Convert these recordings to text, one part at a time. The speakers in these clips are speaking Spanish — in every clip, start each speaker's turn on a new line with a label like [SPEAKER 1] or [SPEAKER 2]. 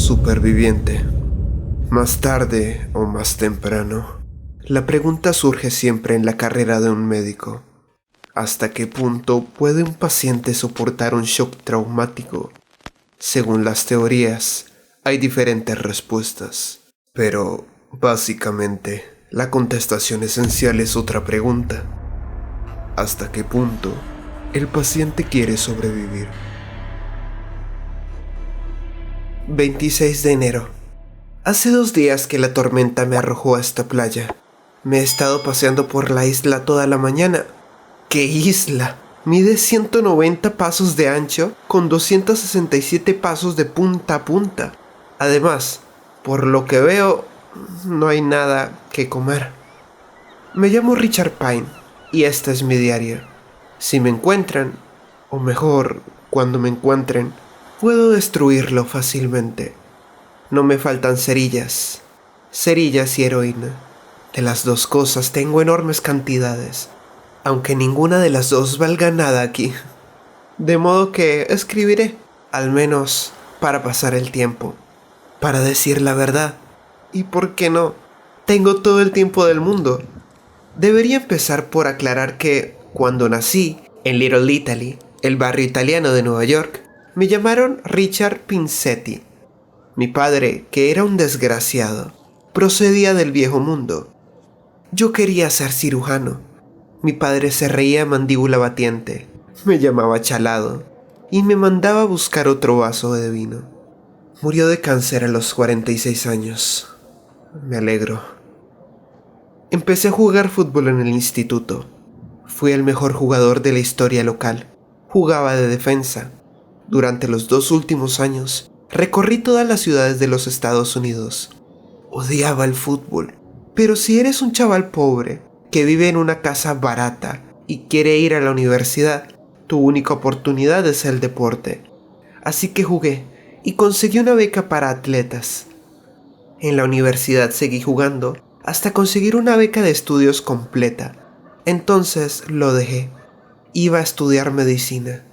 [SPEAKER 1] Superviviente. Más tarde o más temprano, la pregunta surge siempre en la carrera de un médico. ¿Hasta qué punto puede un paciente soportar un shock traumático? Según las teorías, hay diferentes respuestas. Pero, básicamente, la contestación esencial es otra pregunta. ¿Hasta qué punto el paciente quiere sobrevivir? 26 de enero. Hace 2 días que la tormenta me arrojó a esta playa. Me he estado paseando por la isla toda la mañana. ¿Qué isla? Mide 190 pasos de ancho con 267 pasos de punta a punta. Además, por lo que veo, no hay nada que comer. Me llamo Richard Pine y este es mi diario. Si me encuentran, o mejor, cuando me encuentren, puedo destruirlo fácilmente. No me faltan cerillas y heroína. De las dos cosas tengo enormes cantidades, aunque ninguna de las dos valga nada aquí. De modo que escribiré, al menos para pasar el tiempo, para decir la verdad. ¿Y por qué no? Tengo todo el tiempo del mundo. Debería empezar por aclarar que, cuando nací en Little Italy, el barrio italiano de Nueva York, me llamaron Richard Pinsetti. Mi padre, que era un desgraciado, procedía del viejo mundo. Yo quería ser cirujano. Mi padre se reía a mandíbula batiente, me llamaba chalado y me mandaba a buscar otro vaso de vino. Murió de cáncer a los 46 años. Me alegro. Empecé a jugar fútbol en el instituto. Fui el mejor jugador de la historia local. Jugaba de defensa. Durante los 2 últimos años, recorrí todas las ciudades de los Estados Unidos. Odiaba el fútbol, pero si eres un chaval pobre que vive en una casa barata y quiere ir a la universidad, tu única oportunidad es el deporte. Así que jugué y conseguí una beca para atletas. En la universidad seguí jugando hasta conseguir una beca de estudios completa. Entonces lo dejé. Iba a estudiar medicina.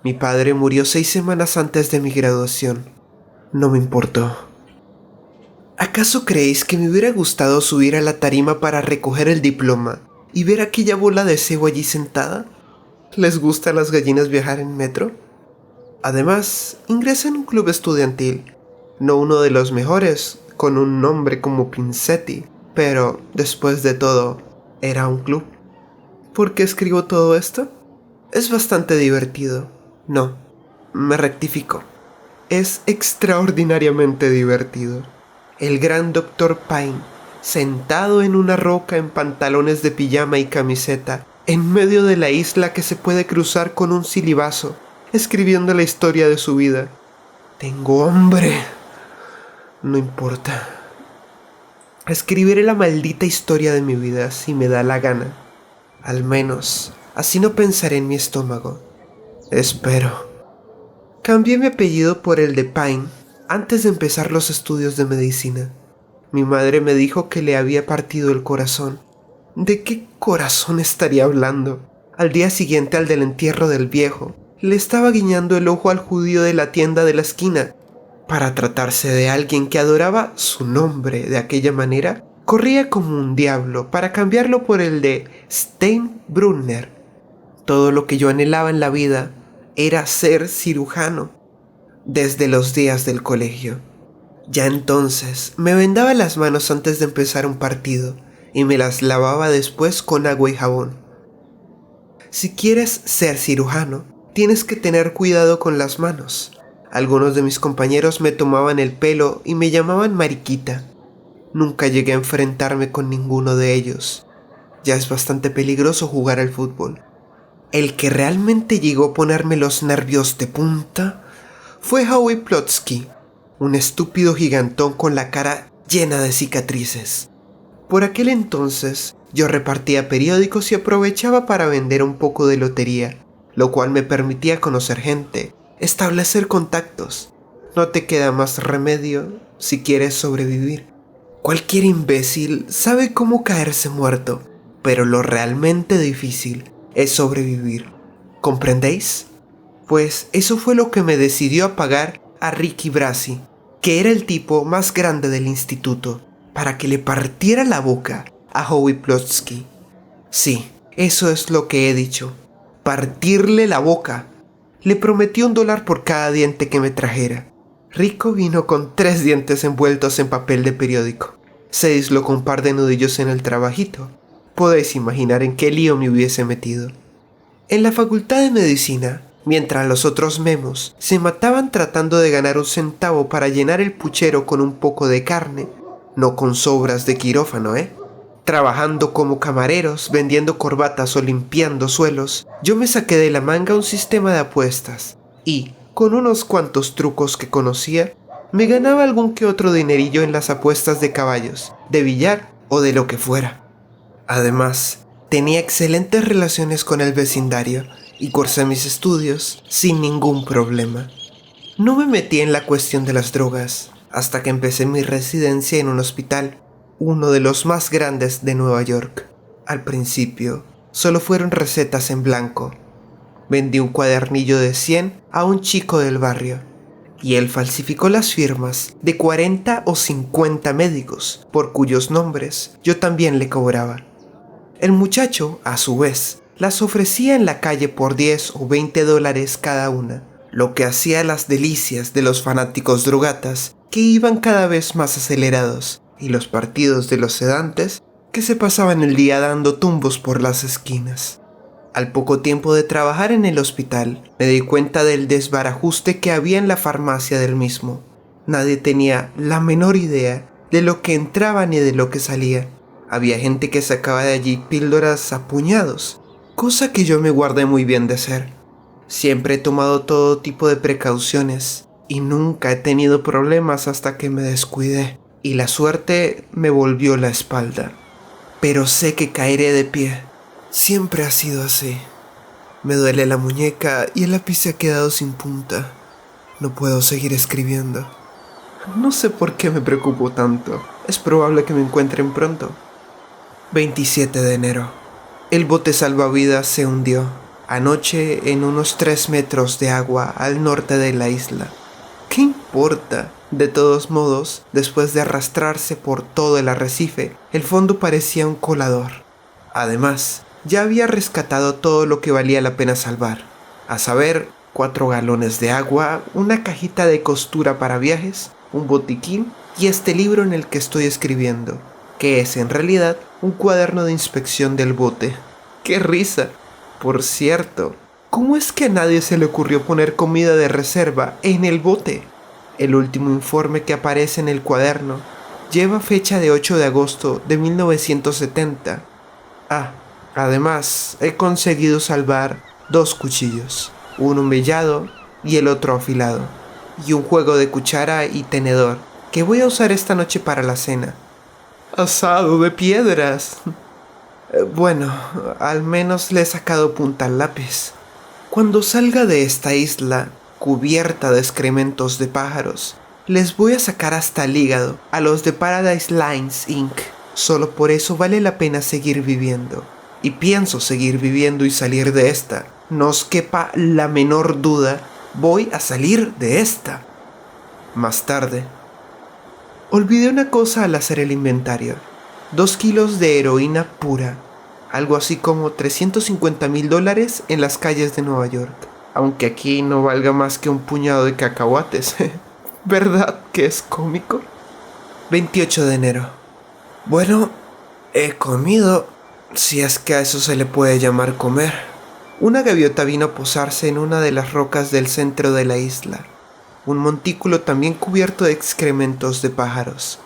[SPEAKER 1] Mi padre murió 6 semanas antes de mi graduación. No me importó. ¿Acaso creéis que me hubiera gustado subir a la tarima para recoger el diploma y ver aquella bola de cebo allí sentada? ¿Les gusta a las gallinas viajar en metro? Además, ingresé en un club estudiantil, no uno de los mejores, con un nombre como Pinsetti, pero después de todo, era un club. ¿Por qué escribo todo esto? Es bastante divertido. No, me rectifico. Es extraordinariamente divertido. El gran Dr. Pine, sentado en una roca en pantalones de pijama y camiseta, en medio de la isla que se puede cruzar con un silibazo, escribiendo la historia de su vida. Tengo hambre. No importa. Escribiré la maldita historia de mi vida si me da la gana. Al menos, así no pensaré en mi estómago. Espero. Cambié mi apellido por el de Pine antes de empezar los estudios de medicina. Mi madre me dijo que le había partido el corazón. ¿De qué corazón estaría hablando? Al día siguiente al del entierro del viejo, le estaba guiñando el ojo al judío de la tienda de la esquina. Para tratarse de alguien que adoraba su nombre de aquella manera, corría como un diablo para cambiarlo por el de Steinbrunner. Todo lo que yo anhelaba en la vida era ser cirujano. Desde los días del colegio. Ya entonces me vendaba las manos antes de empezar un partido y me las lavaba después con agua y jabón. Si quieres ser cirujano, tienes que tener cuidado con las manos. Algunos de mis compañeros me tomaban el pelo y me llamaban mariquita. Nunca llegué a enfrentarme con ninguno de ellos. Ya es bastante peligroso jugar al fútbol. El que realmente llegó a ponerme los nervios de punta fue Howie Plotsky, un estúpido gigantón con la cara llena de cicatrices. Por aquel entonces, yo repartía periódicos y aprovechaba para vender un poco de lotería, lo cual me permitía conocer gente, establecer contactos. No te queda más remedio si quieres sobrevivir. Cualquier imbécil sabe cómo caerse muerto, pero lo realmente difícil es sobrevivir. ¿Comprendéis? Pues eso fue lo que me decidió a pagar a Ricky Brasi, que era el tipo más grande del instituto, para que le partiera la boca a Howie Plotsky. Sí, eso es lo que he dicho. Partirle la boca. Le prometí $1 por cada diente que me trajera. Rico vino con 3 dientes envueltos en papel de periódico. Se dislocó un par de nudillos en el trabajito. Podéis imaginar en qué lío me hubiese metido. En la facultad de medicina, mientras los otros memos se mataban tratando de ganar 1 centavo para llenar el puchero con un poco de carne, no con sobras de quirófano, trabajando como camareros, vendiendo corbatas o limpiando suelos, yo me saqué de la manga un sistema de apuestas y, con unos cuantos trucos que conocía, me ganaba algún que otro dinerillo en las apuestas de caballos, de billar o de lo que fuera. Además, tenía excelentes relaciones con el vecindario y cursé mis estudios sin ningún problema. No me metí en la cuestión de las drogas hasta que empecé mi residencia en un hospital, uno de los más grandes de Nueva York. Al principio, solo fueron recetas en blanco. Vendí un cuadernillo de 100 a un chico del barrio, y él falsificó las firmas de 40 o 50 médicos, por cuyos nombres yo también le cobraba. El muchacho, a su vez, las ofrecía en la calle por 10 o 20 dólares cada una, lo que hacía las delicias de los fanáticos drogatas que iban cada vez más acelerados, y los partidos de los sedantes que se pasaban el día dando tumbos por las esquinas. Al poco tiempo de trabajar en el hospital, me di cuenta del desbarajuste que había en la farmacia del mismo. Nadie tenía la menor idea de lo que entraba ni de lo que salía. Había gente que sacaba de allí píldoras a puñados, cosa que yo me guardé muy bien de hacer. Siempre he tomado todo tipo de precauciones y nunca he tenido problemas hasta que me descuidé y la suerte me volvió la espalda. Pero sé que caeré de pie. Siempre ha sido así. Me duele la muñeca y el lápiz se ha quedado sin punta. No puedo seguir escribiendo. No sé por qué me preocupo tanto. Es probable que me encuentren pronto. 27 de enero. El bote salvavidas se hundió anoche en unos 3 metros de agua al norte de la isla. ¿Qué importa? De todos modos, después de arrastrarse por todo el arrecife, el fondo parecía un colador. Además, ya había rescatado todo lo que valía la pena salvar, a saber, 4 galones de agua, una cajita de costura para viajes, un botiquín y este libro en el que estoy escribiendo, que es en realidad un cuaderno de inspección del bote. ¡Qué risa! Por cierto, ¿cómo es que a nadie se le ocurrió poner comida de reserva en el bote? El último informe que aparece en el cuaderno lleva fecha de 8 de agosto de 1970. Además, he conseguido salvar 2 cuchillos, uno mellado y el otro afilado, y un juego de cuchara y tenedor que voy a usar esta noche para la cena. ¡Asado de piedras! Bueno, al menos le he sacado punta al lápiz. Cuando salga de esta isla, cubierta de excrementos de pájaros, les voy a sacar hasta el hígado a los de Paradise Lines Inc. Solo por eso vale la pena seguir viviendo. Y pienso seguir viviendo y salir de esta. No os quepa la menor duda, voy a salir de esta. Más tarde. Olvidé una cosa al hacer el inventario. 2 kilos de heroína pura. Algo así como $350,000 en las calles de Nueva York. Aunque aquí no valga más que un puñado de cacahuates. ¿Verdad que es cómico? 28 de enero. Bueno, he comido, si es que a eso se le puede llamar comer. Una gaviota vino a posarse en una de las rocas del centro de la isla. Un montículo también cubierto de excrementos de pájaros.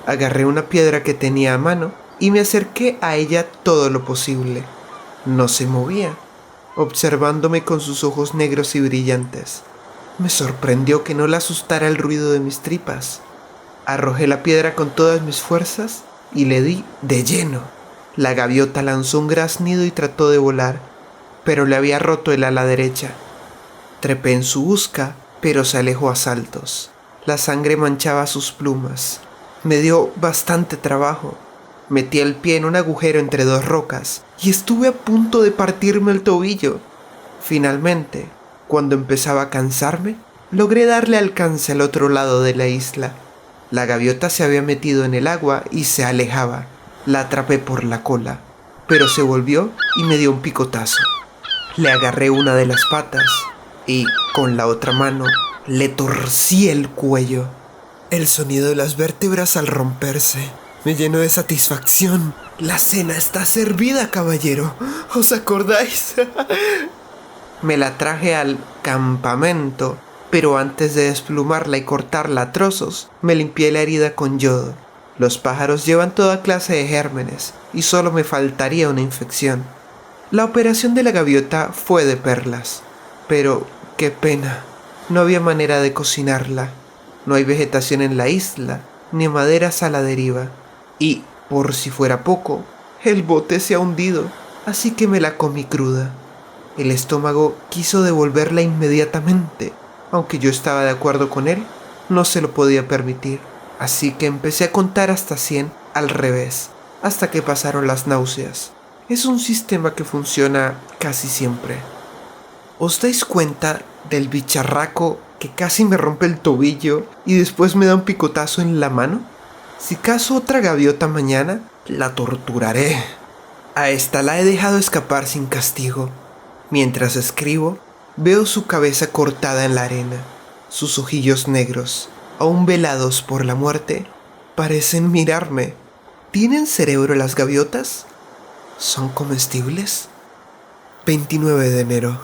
[SPEAKER 1] Agarré una piedra que tenía a mano y me acerqué a ella todo lo posible. No se movía, observándome con sus ojos negros y brillantes. Me sorprendió que no la asustara el ruido de mis tripas. Arrojé la piedra con todas mis fuerzas y le di de lleno. La gaviota lanzó un graznido y trató de volar, pero le había roto el ala derecha. Trepé en su busca, pero se alejó a saltos. La sangre manchaba sus plumas. Me dio bastante trabajo. Metí el pie en un agujero entre 2 rocas y estuve a punto de partirme el tobillo. Finalmente, cuando empezaba a cansarme, logré darle alcance al otro lado de la isla. La gaviota se había metido en el agua y se alejaba. La atrapé por la cola, pero se volvió y me dio un picotazo. Le agarré una de las patas y, con la otra mano, le torcí el cuello. El sonido de las vértebras al romperse me llenó de satisfacción. La cena está servida, caballero. ¿Os acordáis? Me la traje al campamento, pero antes de desplumarla y cortarla a trozos, me limpié la herida con yodo. Los pájaros llevan toda clase de gérmenes y solo me faltaría una infección. La operación de la gaviota fue de perlas, pero qué pena, no había manera de cocinarla. No hay vegetación en la isla, ni maderas a la deriva. Y, por si fuera poco, el bote se ha hundido, así que me la comí cruda. El estómago quiso devolverla inmediatamente, aunque yo estaba de acuerdo con él, no se lo podía permitir. Así que empecé a contar hasta 100 al revés, hasta que pasaron las náuseas. Es un sistema que funciona casi siempre. ¿Os dais cuenta del bicharraco que casi me rompe el tobillo y después me da un picotazo en la mano? Si caso otra gaviota mañana, la torturaré. A esta la he dejado escapar sin castigo. Mientras escribo, veo su cabeza cortada en la arena. Sus ojillos negros, aún velados por la muerte, parecen mirarme. ¿Tienen cerebro las gaviotas? ¿Son comestibles? 29 de enero.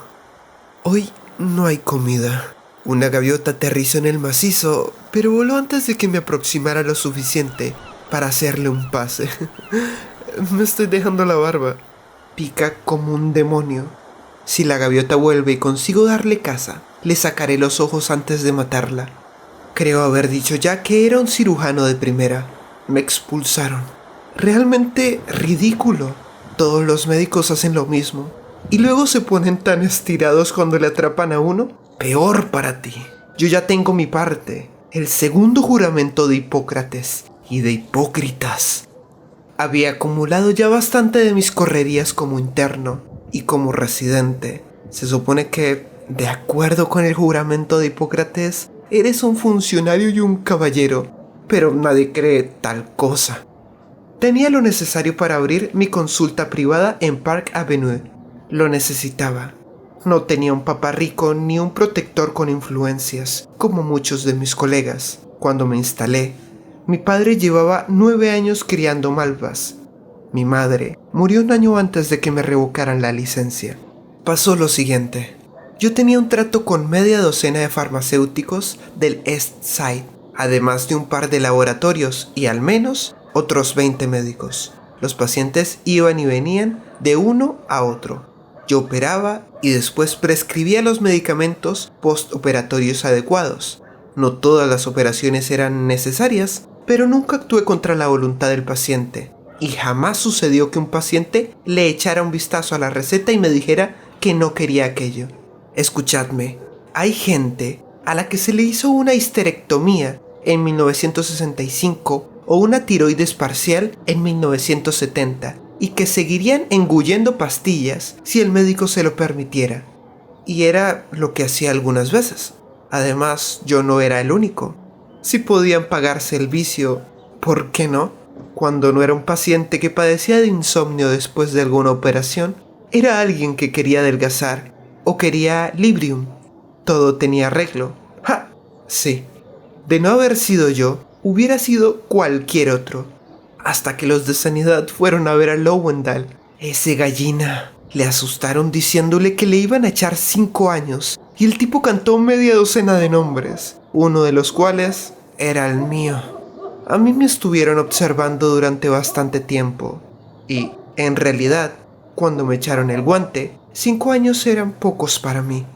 [SPEAKER 1] Hoy no hay comida. Una gaviota aterrizó en el macizo, pero voló antes de que me aproximara lo suficiente para hacerle un pase. Me estoy dejando la barba. Pica como un demonio. Si la gaviota vuelve y consigo darle caza, le sacaré los ojos antes de matarla. Creo haber dicho ya que era un cirujano de primera. Me expulsaron. Realmente ridículo. Todos los médicos hacen lo mismo. Y luego se ponen tan estirados cuando le atrapan a uno. Peor para ti. Yo ya tengo mi parte. El segundo juramento de Hipócrates y de Hipócritas. Había acumulado ya bastante de mis correrías como interno y como residente. Se supone que, de acuerdo con el juramento de Hipócrates, eres un funcionario y un caballero. Pero nadie cree tal cosa. Tenía lo necesario para abrir mi consulta privada en Park Avenue. Lo necesitaba. No tenía un papá rico ni un protector con influencias, como muchos de mis colegas. Cuando me instalé, mi padre llevaba 9 años criando malvas. Mi madre murió un año antes de que me revocaran la licencia. Pasó lo siguiente. Yo tenía un trato con media docena de farmacéuticos del East Side, además de un par de laboratorios y al menos otros 20 médicos. Los pacientes iban y venían de uno a otro. Yo operaba y después prescribía los medicamentos postoperatorios adecuados. No todas las operaciones eran necesarias, pero nunca actué contra la voluntad del paciente. Y jamás sucedió que un paciente le echara un vistazo a la receta y me dijera que no quería aquello. Escuchadme, hay gente a la que se le hizo una histerectomía en 1965 o una tiroides parcial en 1970 y que seguirían engullendo pastillas si el médico se lo permitiera. Y era lo que hacía algunas veces. Además, yo no era el único. Si podían pagarse el vicio, ¿por qué no? Cuando no era un paciente que padecía de insomnio después de alguna operación, era alguien que quería adelgazar o quería Librium. Todo tenía arreglo. ¡Ja! Sí. De no haber sido yo, hubiera sido cualquier otro. Hasta que los de sanidad fueron a ver a Lowenthal. Ese gallina. Le asustaron diciéndole que le iban a echar 5 años. Y el tipo cantó media docena de nombres, uno de los cuales era el mío. A mí me estuvieron observando durante bastante tiempo. Y, en realidad, cuando me echaron el guante, 5 años eran pocos para mí.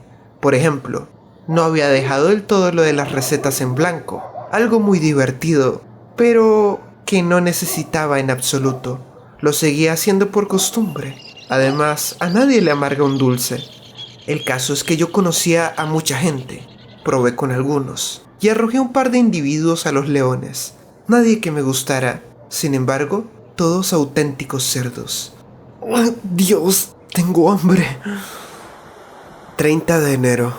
[SPEAKER 1] Por ejemplo, no había dejado del todo lo de las recetas en blanco. Algo muy divertido, pero que no necesitaba en absoluto. Lo seguía haciendo por costumbre. Además, a nadie le amarga un dulce. El caso es que yo conocía a mucha gente. Probé con algunos y arrojé un par de individuos a los leones. Nadie que me gustara. Sin embargo, todos auténticos cerdos. ¡Oh, Dios! Tengo hambre. 30 de enero.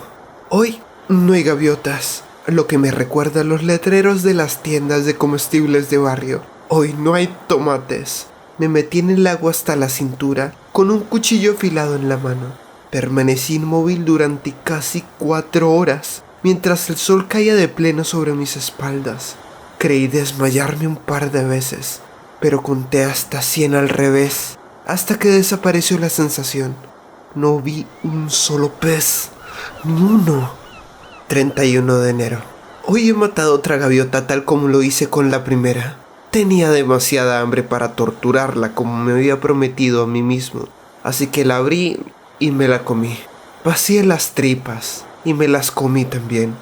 [SPEAKER 1] Hoy No hay gaviotas, lo que me recuerda a los letreros de las tiendas de comestibles de barrio. Hoy no hay tomates. Me metí en el agua hasta la cintura, con un cuchillo afilado en la mano. Permanecí inmóvil durante casi 4 horas, mientras el sol caía de pleno sobre mis espaldas. Creí desmayarme un par de veces, pero conté hasta 100 al revés, hasta que desapareció la sensación. No vi un solo pez, ni uno. 31 de enero. Hoy he matado otra gaviota tal como lo hice con la primera. Tenía demasiada hambre para torturarla como me había prometido a mí mismo, así que la abrí y me la comí. Vacié las tripas y me las comí también.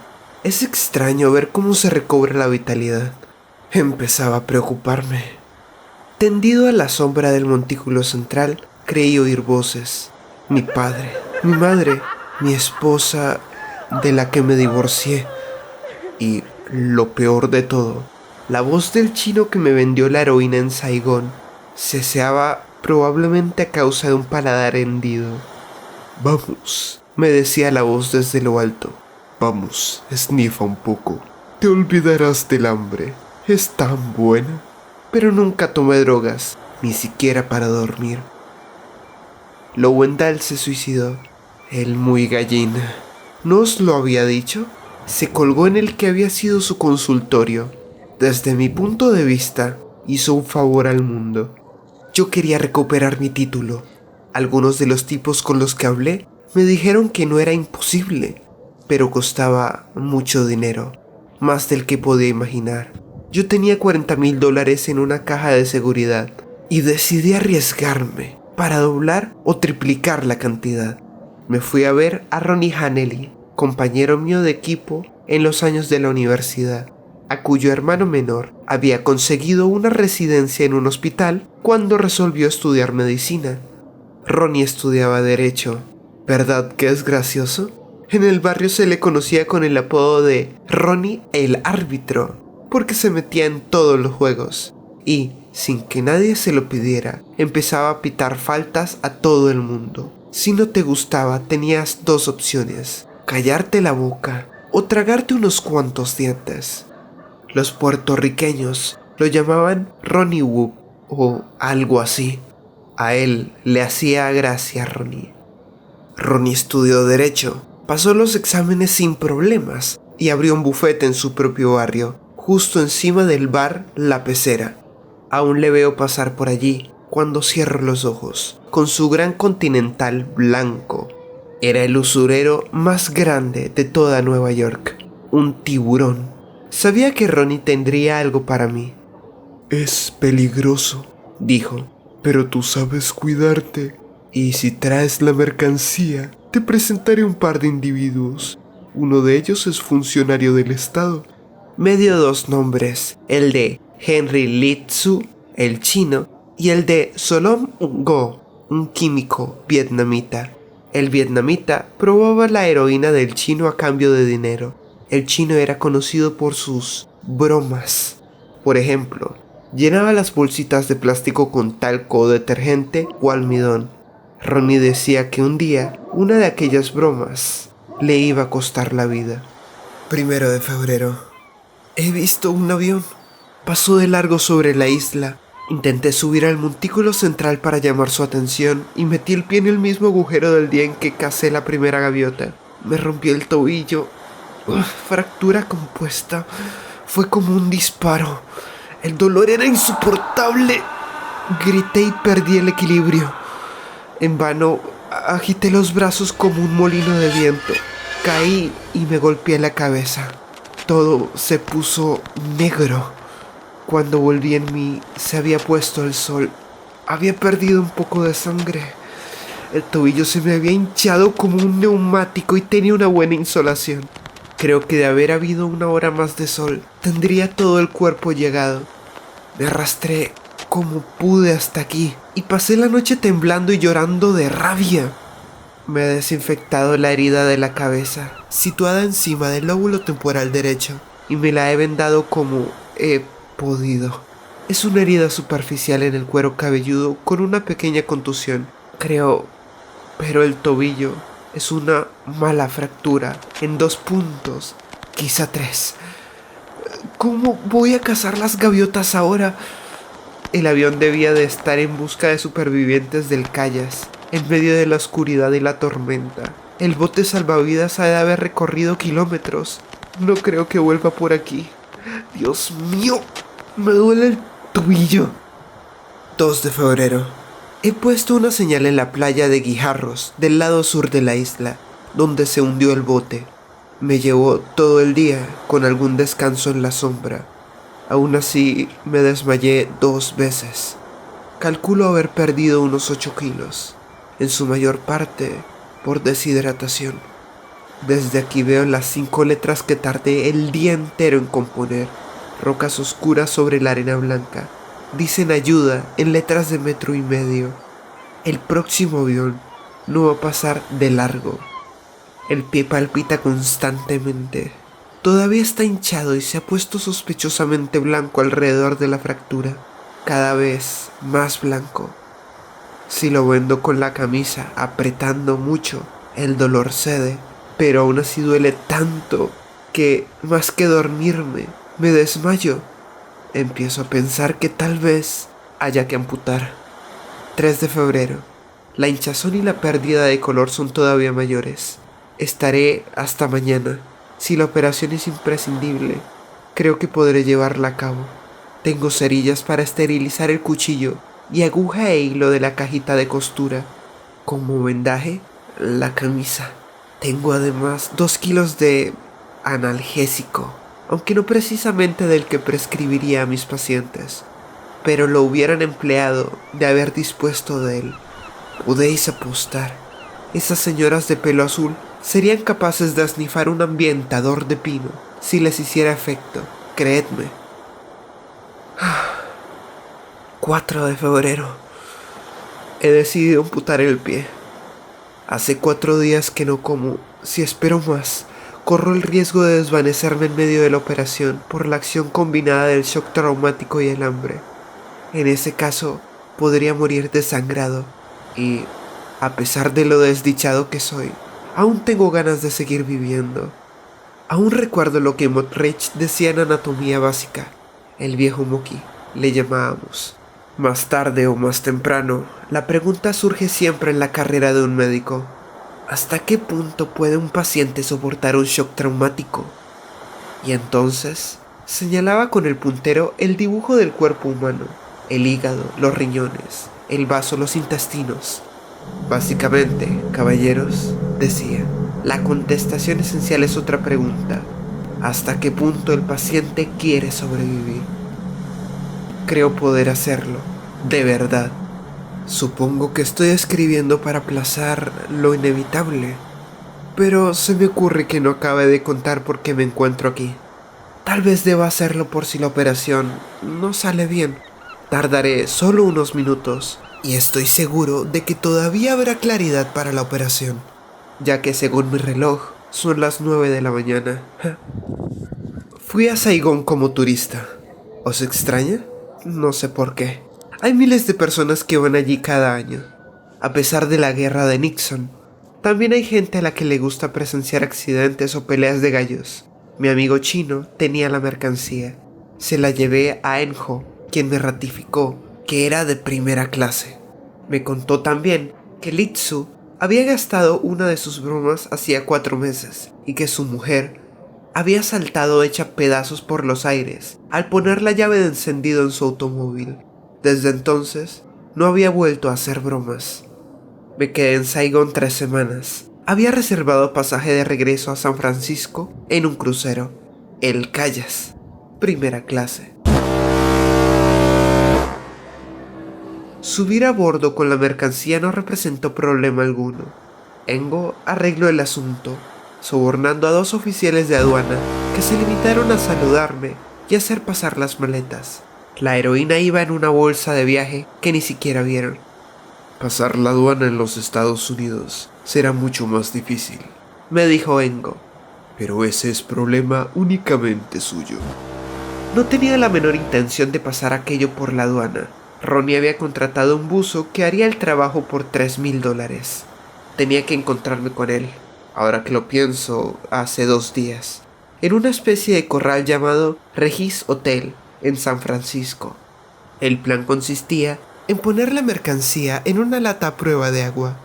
[SPEAKER 1] Es extraño ver cómo se recobra la vitalidad. Empezaba a preocuparme. Tendido a la sombra del montículo central, creí oír voces. Mi padre, mi madre, mi esposa de la que me divorcié. Y lo peor de todo, la voz del chino que me vendió la heroína en Saigón ceseaba probablemente a causa de un paladar hendido. Vamos, me decía la voz desde lo alto. Vamos, esnifa un poco. Te olvidarás del hambre. Es tan buena. Pero nunca tomé drogas, ni siquiera para dormir. Lowendal se suicidó. Él muy gallina. ¿No os lo había dicho? Se colgó en el que había sido su consultorio. Desde mi punto de vista, hizo un favor al mundo. Yo quería recuperar mi título. Algunos de los tipos con los que hablé me dijeron que no era imposible, pero costaba mucho dinero, más del que podía imaginar. Yo tenía $40,000 en una caja de seguridad y decidí arriesgarme para doblar o triplicar la cantidad. Me fui a ver a Ronnie Hanley, compañero mío de equipo en los años de la universidad, a cuyo hermano menor había conseguido una residencia en un hospital cuando resolvió estudiar medicina. Ronnie estudiaba Derecho. ¿Verdad que es gracioso? En el barrio se le conocía con el apodo de Ronnie el árbitro, porque se metía en todos los juegos y, sin que nadie se lo pidiera, empezaba a pitar faltas a todo el mundo. Si no te gustaba, tenías 2 opciones: callarte la boca o tragarte unos cuantos dientes. Los puertorriqueños lo llamaban Ronnie Whoop o algo así. A él le hacía gracia Ronnie. Ronnie estudió Derecho, pasó los exámenes sin problemas y abrió un bufete en su propio barrio, justo encima del bar La Pecera. Aún le veo pasar por allí cuando cierro los ojos, con su gran Continental blanco. Era el usurero más grande de toda Nueva York, un tiburón. Sabía que Ronnie tendría algo para mí. Es peligroso, dijo, pero tú sabes cuidarte. Y si traes la mercancía, te presentaré un par de individuos. Uno de ellos es funcionario del Estado. Me dio 2 nombres, el de Henry Lee Tzu, el chino, y el de Solom Go, un químico vietnamita. El vietnamita probaba la heroína del chino a cambio de dinero. El chino era conocido por sus bromas. Por ejemplo, llenaba las bolsitas de plástico con talco, detergente o almidón. Ronnie decía que un día una de aquellas bromas le iba a costar la vida. 1 de febrero. He visto un avión. Pasó de largo sobre la isla. Intenté subir al montículo central para llamar su atención y metí el pie en el mismo agujero del día en que cacé la primera gaviota. Me rompí el tobillo. Fractura compuesta. Fue como un disparo. El dolor era insoportable. Grité y perdí el equilibrio. En vano agité los brazos como un molino de viento. Caí y me golpeé la cabeza. Todo se puso negro. Cuando volví en mí, se había puesto el sol. Había perdido un poco de sangre. El tobillo se me había hinchado como un neumático y tenía una buena insolación. Creo que de haber habido 1 hora más de sol, tendría todo el cuerpo llegado. Me arrastré como pude hasta aquí y pasé la noche temblando y llorando de rabia. Me he desinfectado la herida de la cabeza, situada encima del lóbulo temporal derecho, y me la he vendado como he podido. Es una herida superficial en el cuero cabelludo con una pequeña contusión, creo, pero el tobillo Es una mala fractura en 2 puntos, quizá 3. ¿Cómo voy a cazar las gaviotas ahora? El avión debía de estar en busca de supervivientes del Callas, en medio de la oscuridad y la tormenta. El bote salvavidas ha de haber recorrido kilómetros. No creo que vuelva por aquí. Dios mío, me duele el tobillo. 2 de febrero. He puesto una señal en la playa de Guijarros, del lado sur de la isla, donde se hundió el bote. Me llevó todo el día, con algún descanso en la sombra. Aún así, me desmayé 2 veces. Calculo haber perdido unos 8 kilos, en su mayor parte por deshidratación. Desde aquí veo las 5 letras que tardé el día entero en componer, rocas oscuras sobre la arena blanca. Dicen ayuda en letras de 1,5 metros. El próximo avión no va a pasar de largo. El pie palpita constantemente. Todavía está hinchado y se ha puesto sospechosamente blanco alrededor de la fractura, cada vez más blanco. Si lo vendo con la camisa apretando mucho, el dolor cede, pero aún así duele tanto que, más que dormirme, me desmayo. Empiezo a pensar que tal vez haya que amputar. 3 de febrero. La hinchazón y la pérdida de color son todavía mayores. Estaré hasta mañana. Si la operación es imprescindible, creo que podré llevarla a cabo. Tengo cerillas para esterilizar el cuchillo y aguja e hilo de la cajita de costura. Como vendaje, la camisa. Tengo además 2 kilos de analgésico, aunque no precisamente del que prescribiría a mis pacientes, pero lo hubieran empleado de haber dispuesto de él. Podéis apostar. Esas señoras de pelo azul serían capaces de esnifar un ambientador de pino si les hiciera efecto, creedme. 4 de febrero. He decidido amputar el pie. Hace 4 días que no como. Si espero más, corro el riesgo de desvanecerme en medio de la operación por la acción combinada del shock traumático y el hambre. En ese caso, podría morir desangrado y, a pesar de lo desdichado que soy, aún tengo ganas de seguir viviendo. Aún recuerdo lo que Mottridge decía en anatomía básica. El viejo Moki, le llamábamos. Más tarde o más temprano, la pregunta surge siempre en la carrera de un médico. ¿Hasta qué punto puede un paciente soportar un shock traumático? Y entonces, señalaba con el puntero el dibujo del cuerpo humano, el hígado, los riñones, el vaso, los intestinos. Básicamente, caballeros, decía, la contestación esencial es otra pregunta. ¿Hasta qué punto el paciente quiere sobrevivir? Creo poder hacerlo, de verdad. Supongo que estoy escribiendo para aplazar lo inevitable, pero se me ocurre que no acabe de contar por qué me encuentro aquí. Tal vez deba hacerlo por si la operación no sale bien. Tardaré solo unos minutos y estoy seguro de que todavía habrá claridad para la operación, ya que según mi reloj son las 9 de la mañana. Fui a Saigón como turista. ¿Os extraña? No sé por qué. Hay miles de personas que van allí cada año. A pesar de la guerra de Nixon, también hay gente a la que le gusta presenciar accidentes o peleas de gallos. Mi amigo chino tenía la mercancía. Se la llevé a Enjo, quien me ratificó que era de primera clase. Me contó también que Litsu había gastado una de sus bromas hacía 4 meses y que su mujer había saltado hecha pedazos por los aires al poner la llave de encendido en su automóvil. Desde entonces no había vuelto a hacer bromas. Me quedé en Saigón 3 semanas. Había reservado pasaje de regreso a San Francisco en un crucero, el Callas, primera clase. Subir a bordo con la mercancía no representó problema alguno. Engo arregló el asunto, sobornando a 2 oficiales de aduana que se limitaron a saludarme y hacer pasar las maletas. La heroína iba en una bolsa de viaje que ni siquiera vieron. Pasar la aduana en los Estados Unidos será mucho más difícil, me dijo Engo, pero ese es problema únicamente suyo. No tenía la menor intención de pasar aquello por la aduana. Ronnie había contratado un buzo que haría el trabajo por $3,000. Tenía que encontrarme con él, ahora que lo pienso, hace 2 días, en una especie de corral llamado Regis Hotel en San Francisco. El plan consistía en poner la mercancía en una lata a prueba de agua,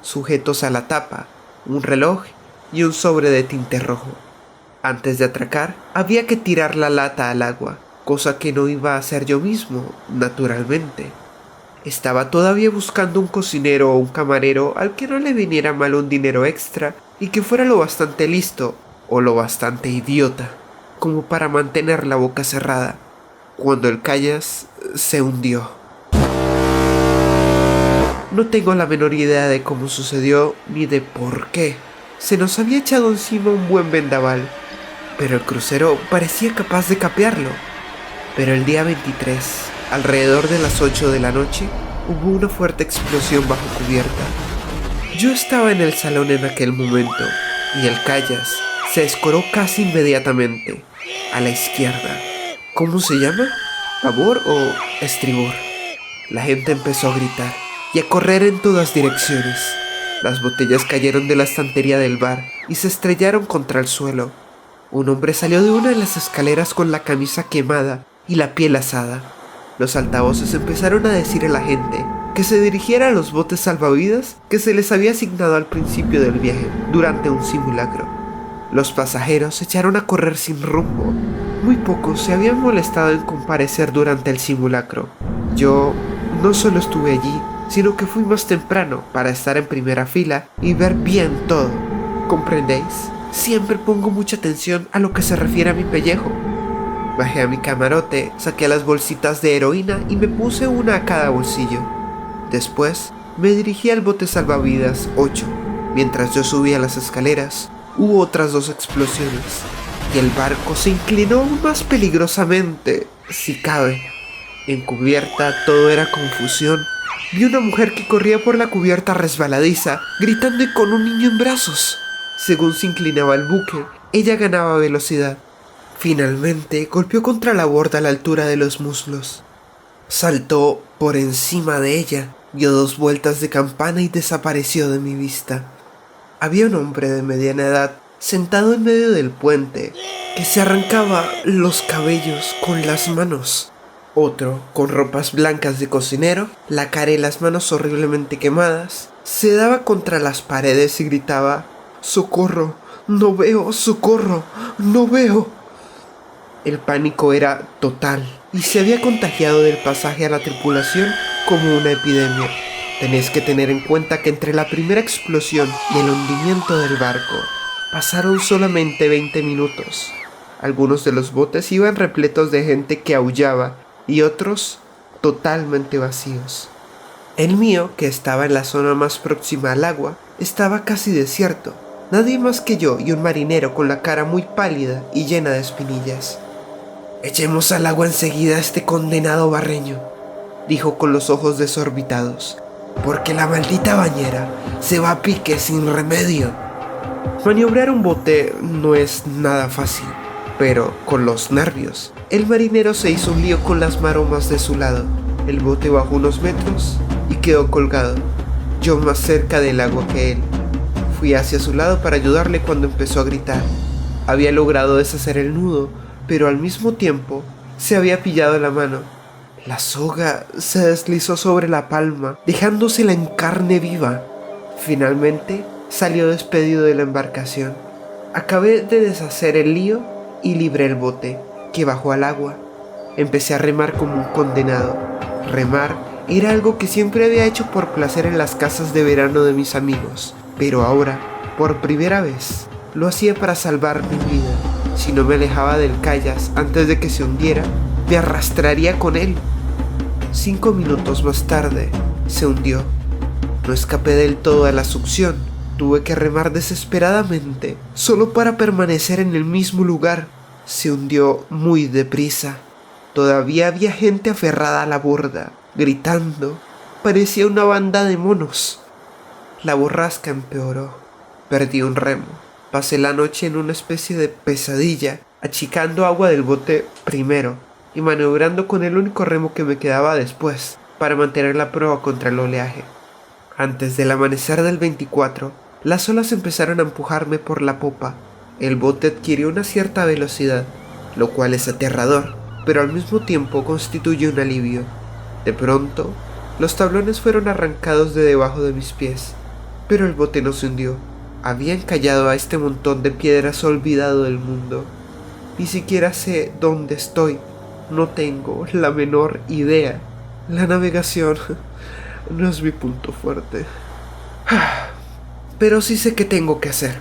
[SPEAKER 1] sujetos a la tapa, un reloj y un sobre de tinte rojo. Antes de atracar, había que tirar la lata al agua, cosa que no iba a hacer yo mismo, naturalmente. Estaba todavía buscando un cocinero o un camarero al que no le viniera mal un dinero extra y que fuera lo bastante listo o lo bastante idiota como para mantener la boca cerrada, cuando el Callas se hundió. No tengo la menor idea de cómo sucedió ni de por qué. Se nos había echado encima un buen vendaval, pero el crucero parecía capaz de capearlo. Pero el día 23, alrededor de las 8 de la noche, hubo una fuerte explosión bajo cubierta. Yo estaba en el salón en aquel momento, y el Callas se escoró casi inmediatamente, a la izquierda. ¿Cómo se llama? ¿Babor o estribor? La gente empezó a gritar y a correr en todas direcciones. Las botellas cayeron de la estantería del bar y se estrellaron contra el suelo. Un hombre salió de una de las escaleras con la camisa quemada y la piel asada. Los altavoces empezaron a decir a la gente que se dirigiera a los botes salvavidas que se les había asignado al principio del viaje durante un simulacro. Los pasajeros se echaron a correr sin rumbo. Muy pocos se habían molestado en comparecer durante el simulacro. Yo no solo estuve allí, sino que fui más temprano para estar en primera fila y ver bien todo. ¿Comprendéis? Siempre pongo mucha atención a lo que se refiere a mi pellejo. Bajé a mi camarote, saqué las bolsitas de heroína y me puse una a cada bolsillo. Después, me dirigí al bote salvavidas 8. Mientras yo subía las escaleras, hubo otras 2 explosiones y el barco se inclinó aún más peligrosamente, si cabe. En cubierta todo era confusión. Vi una mujer que corría por la cubierta resbaladiza, gritando y con un niño en brazos. Según se inclinaba el buque, ella ganaba velocidad. Finalmente, golpeó contra la borda a la altura de los muslos. Saltó por encima de ella, dio 2 vueltas de campana y desapareció de mi vista. Había un hombre de mediana edad sentado en medio del puente que se arrancaba los cabellos con las manos. Otro, con ropas blancas de cocinero, la cara y las manos horriblemente quemadas, se daba contra las paredes y gritaba: «¡Socorro! ¡No veo! ¡Socorro! ¡No veo!». El pánico era total y se había contagiado del pasaje a la tripulación como una epidemia. Tenéis que tener en cuenta que entre la primera explosión y el hundimiento del barco pasaron solamente 20 minutos. Algunos de los botes iban repletos de gente que aullaba y otros totalmente vacíos. El mío, que estaba en la zona más próxima al agua, estaba casi desierto. Nadie más que yo y un marinero con la cara muy pálida y llena de espinillas. «Echemos al agua enseguida a este condenado barreño», dijo con los ojos desorbitados, «porque la maldita bañera se va a pique sin remedio». Maniobrar un bote no es nada fácil, pero con los nervios, el marinero se hizo un lío con las maromas de su lado. El bote bajó unos metros y quedó colgado, yo más cerca del agua que él. Fui hacia su lado para ayudarle cuando empezó a gritar. Había logrado deshacer el nudo, pero al mismo tiempo se había pillado la mano. La soga se deslizó sobre la palma, dejándosela en carne viva. Finalmente salió despedido de la embarcación. Acabé de deshacer el lío y libré el bote, que bajó al agua. Empecé a remar como un condenado. Remar era algo que siempre había hecho por placer en las casas de verano de mis amigos, pero ahora, por primera vez, lo hacía para salvar mi vida. Si no me alejaba del Callas antes de que se hundiera, me arrastraría con él. 5 minutos más tarde, se hundió. No escapé del todo a la succión. Tuve que remar desesperadamente, solo para permanecer en el mismo lugar. Se hundió muy deprisa. Todavía había gente aferrada a la borda, gritando. Parecía una banda de monos. La borrasca empeoró. Perdí un remo. Pasé la noche en una especie de pesadilla, achicando agua del bote primero y maniobrando con el único remo que me quedaba después para mantener la proa contra el oleaje. Antes del amanecer del 24, las olas empezaron a empujarme por la popa. El bote adquirió una cierta velocidad, lo cual es aterrador, pero al mismo tiempo constituye un alivio. De pronto, los tablones fueron arrancados de debajo de mis pies, pero el bote no se hundió. Había encallado a este montón de piedras olvidado del mundo. Ni siquiera sé dónde estoy. No tengo la menor idea. La navegación no es mi punto fuerte. Pero sí sé qué tengo que hacer.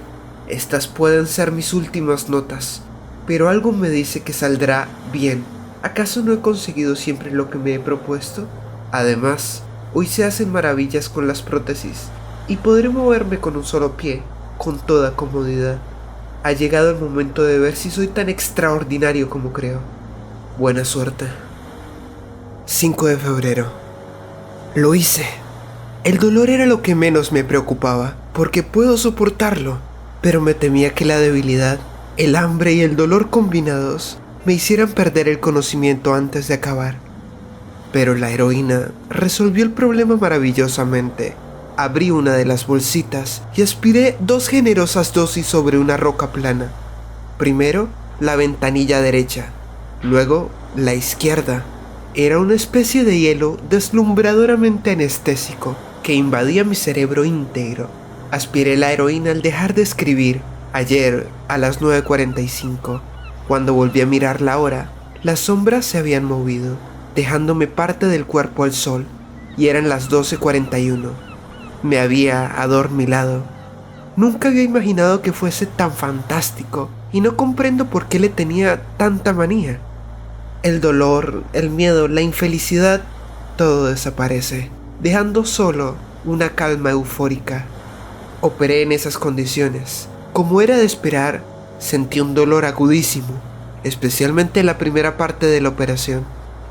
[SPEAKER 1] Estas pueden ser mis últimas notas, pero algo me dice que saldrá bien. ¿Acaso no he conseguido siempre lo que me he propuesto? Además, hoy se hacen maravillas con las prótesis y podré moverme con un solo pie, con toda comodidad. Ha llegado el momento de ver si soy tan extraordinario como creo. Buena suerte. 5 de febrero. Lo hice. El dolor era lo que menos me preocupaba, porque puedo soportarlo, pero me temía que la debilidad, el hambre y el dolor combinados me hicieran perder el conocimiento antes de acabar. Pero la heroína resolvió el problema maravillosamente. Abrí una de las bolsitas y aspiré 2 generosas dosis sobre una roca plana. Primero, la ventanilla derecha, luego la izquierda. Era una especie de hielo deslumbradoramente anestésico que invadía mi cerebro íntegro. Aspiré la heroína al dejar de escribir, ayer a las 9:45. Cuando volví a mirar la hora, las sombras se habían movido, dejándome parte del cuerpo al sol, y eran las 12:41. Me había adormilado. Nunca había imaginado que fuese tan fantástico, y no comprendo por qué le tenía tanta manía. El dolor, el miedo, la infelicidad, todo desaparece, dejando solo una calma eufórica. Operé en esas condiciones. Como era de esperar, sentí un dolor agudísimo, especialmente en la primera parte de la operación,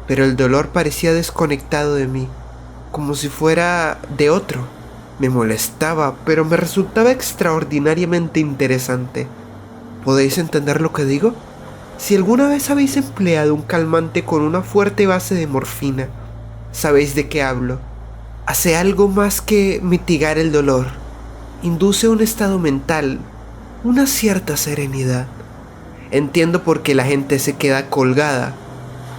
[SPEAKER 1] pero el dolor parecía desconectado de mí, como si fuera de otro. Me molestaba, pero me resultaba extraordinariamente interesante. ¿Podéis entender lo que digo? Si alguna vez habéis empleado un calmante con una fuerte base de morfina, sabéis de qué hablo. Hace algo más que mitigar el dolor. Induce un estado mental, una cierta serenidad. Entiendo por qué la gente se queda colgada,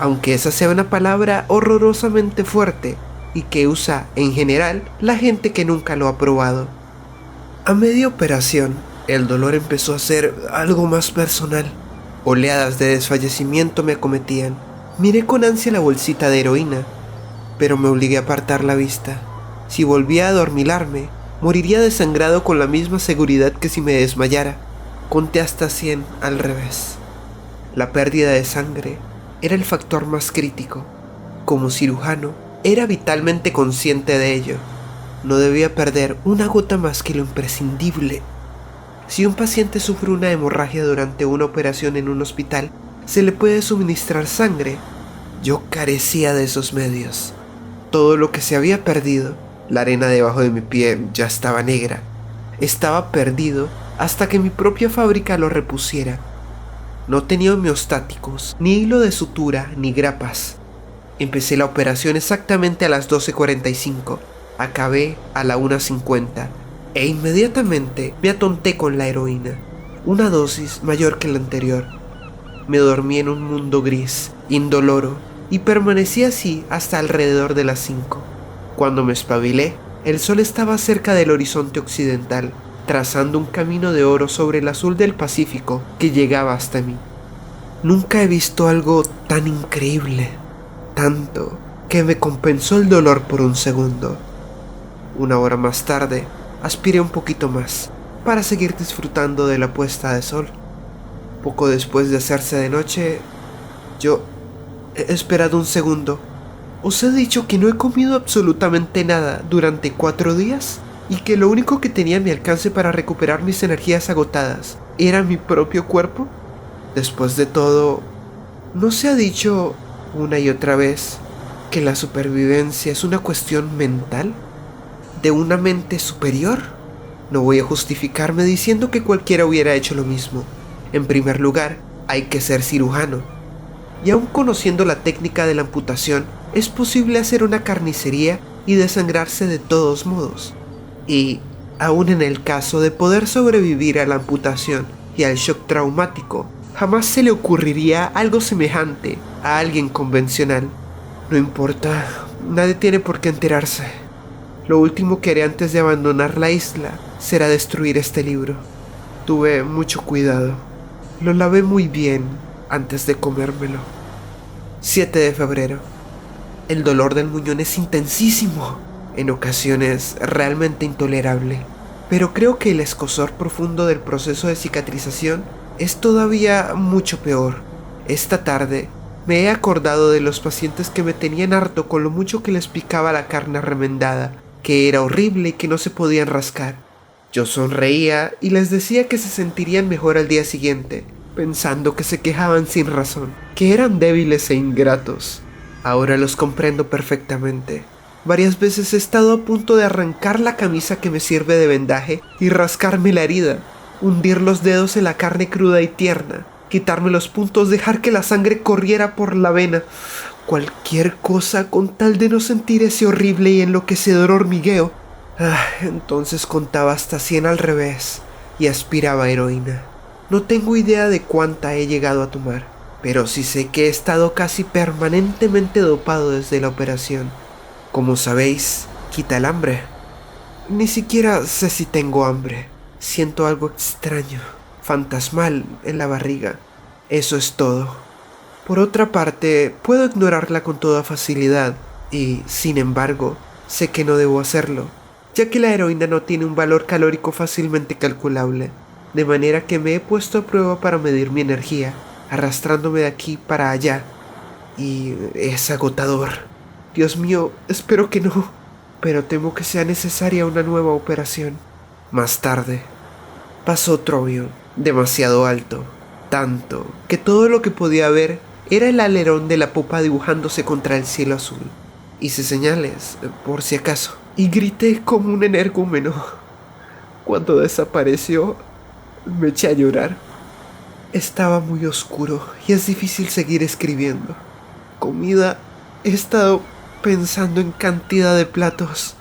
[SPEAKER 1] aunque esa sea una palabra horrorosamente fuerte y que usa, en general, la gente que nunca lo ha probado. A media operación, el dolor empezó a ser algo más personal. Oleadas de desfallecimiento me acometían. Miré con ansia la bolsita de heroína, pero me obligué a apartar la vista. Si volvía a adormilarme, moriría desangrado con la misma seguridad que si me desmayara. Conté hasta 100 al revés. La pérdida de sangre era el factor más crítico. Como cirujano, era vitalmente consciente de ello. No debía perder una gota más que lo imprescindible. Si un paciente sufre una hemorragia durante una operación en un hospital, se le puede suministrar sangre. Yo carecía de esos medios. Todo lo que se había perdido, la arena debajo de mi pie ya estaba negra. Estaba perdido hasta que mi propia fábrica lo repusiera. No tenía homeostáticos, ni hilo de sutura, ni grapas. Empecé la operación exactamente a las 12:45. Acabé a la 1:50. E inmediatamente me atonté con la heroína, una dosis mayor que la anterior. Me dormí en un mundo gris, indoloro, y permanecí así hasta alrededor de las 5. Cuando me espabilé, el sol estaba cerca del horizonte occidental, trazando un camino de oro sobre el azul del Pacífico que llegaba hasta mí. Nunca he visto algo tan increíble, tanto que me compensó el dolor por un segundo. Una hora más tarde, aspiré un poquito más, para seguir disfrutando de la puesta de sol. Poco después de hacerse de noche, yo he esperado un segundo. ¿Os he dicho que no he comido absolutamente nada durante 4 días? Y que lo único que tenía a mi alcance para recuperar mis energías agotadas era mi propio cuerpo. Después de todo, ¿no se ha dicho una y otra vez que la supervivencia es una cuestión mental? ¿De una mente superior? No voy a justificarme diciendo que cualquiera hubiera hecho lo mismo. En primer lugar, hay que ser cirujano. Y aun conociendo la técnica de la amputación, es posible hacer una carnicería y desangrarse de todos modos. Y, aun en el caso de poder sobrevivir a la amputación y al shock traumático, jamás se le ocurriría algo semejante a alguien convencional. No importa, nadie tiene por qué enterarse. Lo último que haré antes de abandonar la isla será destruir este libro. Tuve mucho cuidado. Lo lavé muy bien antes de comérmelo. 7 de febrero. El dolor del muñón es intensísimo, en ocasiones realmente intolerable. Pero creo que el escozor profundo del proceso de cicatrización es todavía mucho peor. Esta tarde me he acordado de los pacientes que me tenían harto con lo mucho que les picaba la carne remendada, que era horrible y que no se podían rascar. Yo sonreía y les decía que se sentirían mejor al día siguiente, pensando que se quejaban sin razón, que eran débiles e ingratos. Ahora los comprendo perfectamente. Varias veces he estado a punto de arrancar la camisa que me sirve de vendaje y rascarme la herida, hundir los dedos en la carne cruda y tierna, quitarme los puntos, dejar que la sangre corriera por la vena. Cualquier cosa con tal de no sentir ese horrible y enloquecedor hormigueo. Entonces contaba hasta 100 al revés y aspiraba heroína. No tengo idea de cuánta he llegado a tomar, pero sí sé que he estado casi permanentemente dopado desde la operación. Como sabéis, quita el hambre. Ni siquiera sé si tengo hambre. Siento algo extraño, fantasmal en la barriga. Eso es todo. Por otra parte, puedo ignorarla con toda facilidad y, sin embargo, sé que no debo hacerlo, ya que la heroína no tiene un valor calórico fácilmente calculable, de manera que me he puesto a prueba para medir mi energía, arrastrándome de aquí para allá, y es agotador. Dios mío, espero que no, pero temo que sea necesaria una nueva operación. Más tarde, pasó otro avión, demasiado alto, tanto que todo lo que podía ver era el alerón de la popa dibujándose contra el cielo azul. Hice señales, por si acaso, y grité como un energúmeno. Cuando desapareció, me eché a llorar. Estaba muy oscuro y es difícil seguir escribiendo. Comida, he estado pensando en cantidad de platos.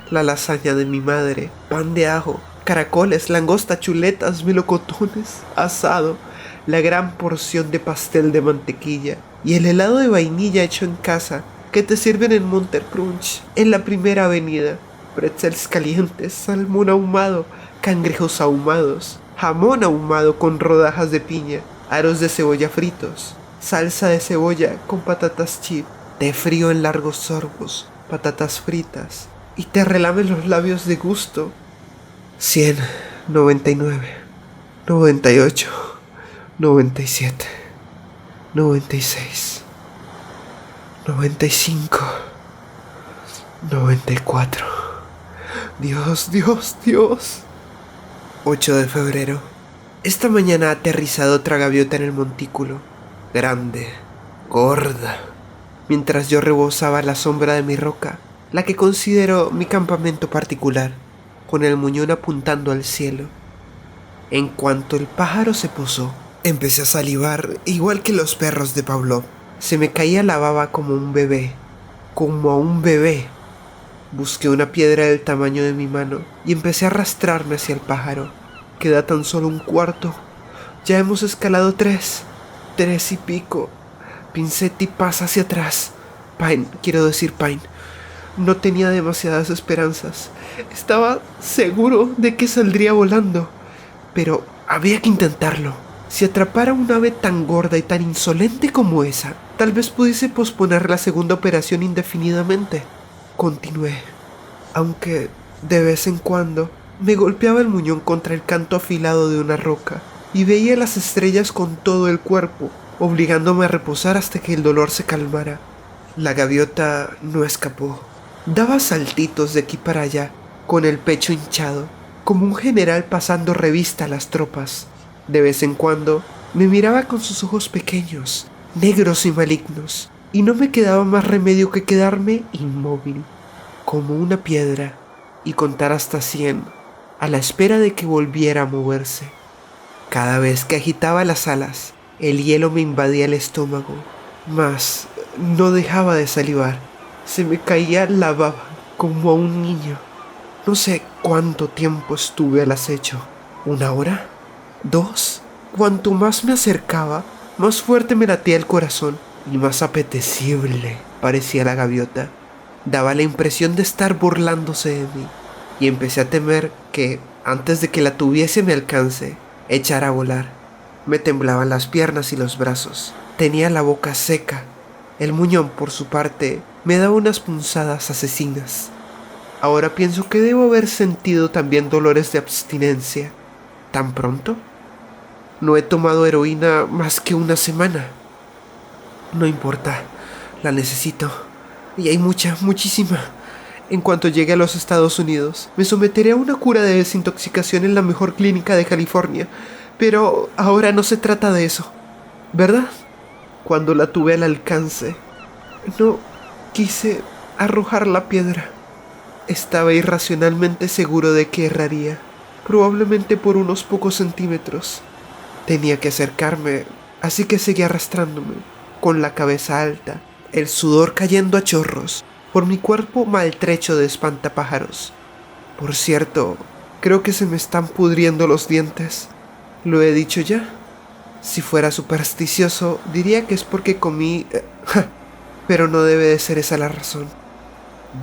[SPEAKER 1] La lasaña de mi madre, pan de ajo, caracoles, langosta, chuletas, melocotones, asado, la gran porción de pastel de mantequilla y el helado de vainilla hecho en casa que te sirven en Monter Crunch, en la primera avenida. Pretzels calientes, salmón ahumado, cangrejos ahumados, jamón ahumado con rodajas de piña, aros de cebolla fritos, salsa de cebolla con patatas chip, té frío en largos sorbos, patatas fritas, y te relamen los labios de gusto. 100, 99, 98, 97, 96, 95, 94. Dios, Dios, Dios. 8 de febrero. Esta mañana ha aterrizado otra gaviota en el montículo. Grande, gorda. Mientras yo rebosaba la sombra de mi roca, la que considero mi campamento particular, con el muñón apuntando al cielo. En cuanto el pájaro se posó, empecé a salivar igual que los perros de Pavlov. Se me caía la baba como un bebé, como a un bebé. Busqué una piedra del tamaño de mi mano y empecé a arrastrarme hacia el pájaro. Queda tan solo un cuarto. Ya hemos escalado 3 y pico. Pincé pasa hacia atrás. Pine. No tenía demasiadas esperanzas. Estaba seguro de que saldría volando, pero había que intentarlo. Si atrapara un ave tan gorda y tan insolente como esa, tal vez pudiese posponer la segunda operación indefinidamente. Continué, aunque de vez en cuando me golpeaba el muñón contra el canto afilado de una roca y veía las estrellas con todo el cuerpo, obligándome a reposar hasta que el dolor se calmara. La gaviota no escapó. Daba saltitos de aquí para allá, con el pecho hinchado, como un general pasando revista a las tropas. De vez en cuando me miraba con sus ojos pequeños, negros y malignos, y no me quedaba más remedio que quedarme inmóvil, como una piedra, y contar hasta 100, a la espera de que volviera a moverse. Cada vez que agitaba las alas, el hielo me invadía el estómago, mas no dejaba de salivar. Se me caía la baba como a un niño. No sé cuánto tiempo estuve al acecho. ¿1 hora? ¿2? Cuanto más me acercaba, más fuerte me latía el corazón y más apetecible parecía la gaviota. Daba la impresión de estar burlándose de mí y empecé a temer que, antes de que la tuviese a mi alcance, echara a volar. Me temblaban las piernas y los brazos. Tenía la boca seca. El muñón, por su parte, me daba unas punzadas asesinas. Ahora pienso que debo haber sentido también dolores de abstinencia. ¿Tan pronto? No he tomado heroína más que 1 semana. No importa, la necesito. Y hay muchísima. En cuanto llegue a los Estados Unidos, me someteré a una cura de desintoxicación en la mejor clínica de California. Pero ahora no se trata de eso, ¿verdad? Cuando la tuve al alcance, no quise arrojar la piedra. Estaba irracionalmente seguro de que erraría, probablemente por unos pocos centímetros. Tenía que acercarme, así que seguí arrastrándome, con la cabeza alta, el sudor cayendo a chorros por mi cuerpo maltrecho de espantapájaros. Por cierto, creo que se me están pudriendo los dientes. ¿Lo he dicho ya? Si fuera supersticioso, diría que es porque comí... pero no debe de ser esa la razón,